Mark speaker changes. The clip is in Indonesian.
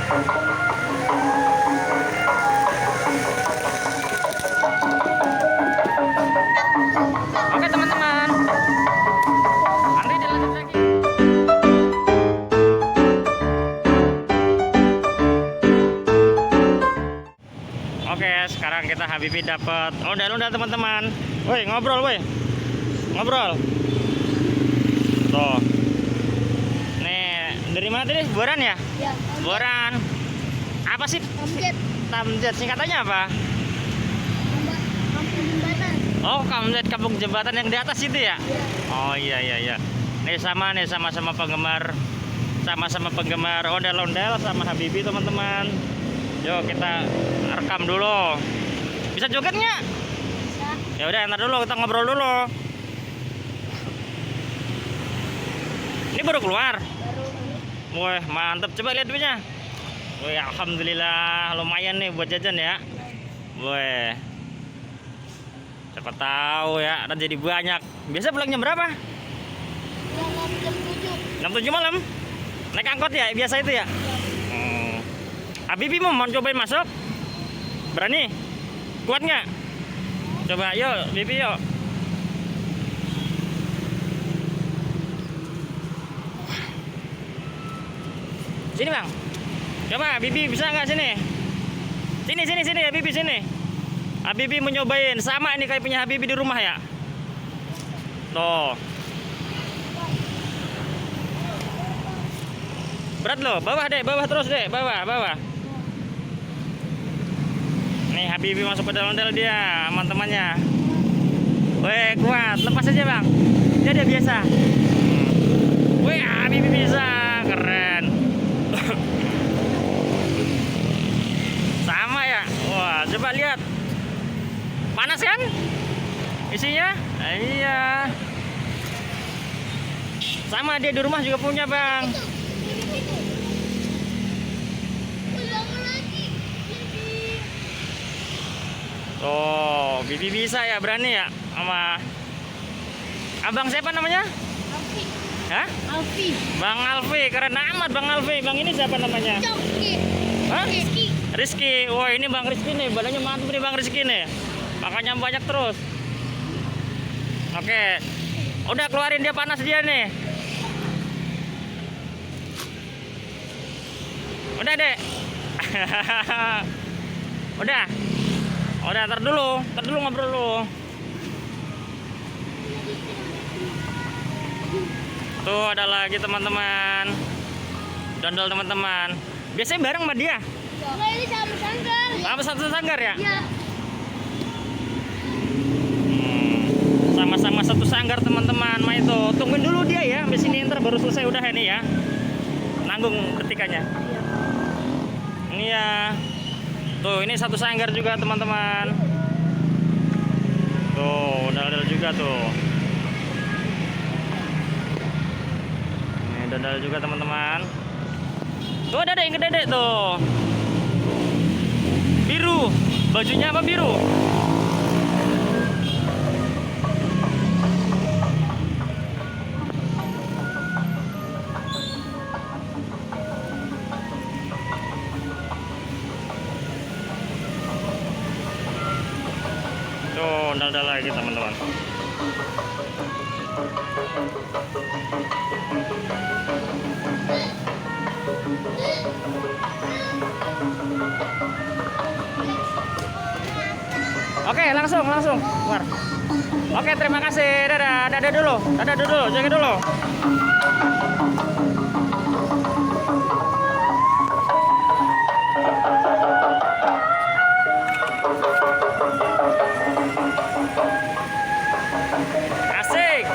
Speaker 1: Oke teman-teman, nanti dilanjut lagi. Oke, sekarang kita Habibie dapat ondel-ondel teman-teman. Woi, ngobrol, woi. Ngobrol. Tuh. Nih, dari mana tadi? Boran ya?
Speaker 2: Ya,
Speaker 1: Boran. Apa sih?
Speaker 2: Kamjet.
Speaker 1: Tamjet, singkatannya apa?
Speaker 2: Kampung jembatan.
Speaker 1: Oh, Kamjet, kampung jembatan yang di atas itu ya?
Speaker 2: Ya.
Speaker 1: Oh iya iya iya. Nih sama-sama penggemar ondel-ondel sama Habibie teman-teman. Yuk kita rekam dulu. Bisa joget nggak?
Speaker 2: Bisa.
Speaker 1: Ya udah, ntar dulu kita ngobrol dulu. Ini baru keluar.
Speaker 2: Baru
Speaker 1: Wah, mantep. Coba lihat duitnya. Wih, alhamdulillah lumayan nih buat jajan ya. Wih. Siapa tahu ya, dan jadi banyak. Biasa pulangnya berapa?
Speaker 2: jam 7.
Speaker 1: 6-7 malam. Naik angkot ya, biasa itu ya. Habibie mau cobain masuk? Berani? Kuat nggak? Coba, yuk, Habibie yuk. Sini bang. Coba, Habibie bisa nggak sini? Sini, Habibie sini. Habibie mau nyobain, sama ini kayak punya Habibie di rumah ya. Tuh. Berat loh, bawah deh, bawah terus deh, bawah. Nih Habibie masuk ondel-ondel dia, sama temannya. Weh, kuat, lepas aja bang. Dia biasa. Weh, Habibie bisa, keren. Sama ya, wah coba lihat. Panas kan? Isinya? Iya. Sama dia di rumah juga punya bang. Oh, Bibi bisa ya, berani ya sama abang siapa namanya?
Speaker 2: Alfi.
Speaker 1: Hah?
Speaker 2: Alfi.
Speaker 1: Bang Alfi, keren amat Bang Alfi. Bang ini siapa namanya?
Speaker 2: Coki.
Speaker 1: Hah?
Speaker 2: Rizky.
Speaker 1: Rizky. Wah, ini Bang Rizky nih, badannya mantap nih Bang Rizky nih. Makanya banyak terus. Oke. Udah keluarin, dia panas dia nih. Udah, Dek. Udah, ntar dulu ngobrol dulu. Tuh ada lagi teman-teman. Dondol teman-teman. Biasanya bareng sama dia.
Speaker 2: Enggak, ini sama sanggar.
Speaker 1: Apa satu sanggar ya?
Speaker 2: Iya.
Speaker 1: Sama-sama satu sanggar teman-teman. Ma itu tungguin dulu dia ya. Sampai sini ntar baru selesai udah ini ya. Nanggung ketikannya. Iya. Tuh ini satu sanggar juga teman-teman. Tuh dodol juga tuh. Ini dodol juga teman-teman. Tuh ada yang gede tuh. Biru. Bajunya apa biru? Tuh, udah lagi teman-teman. Oke, langsung keluar. Oke, terima kasih. Dadah dulu, jaga dulu. Asik.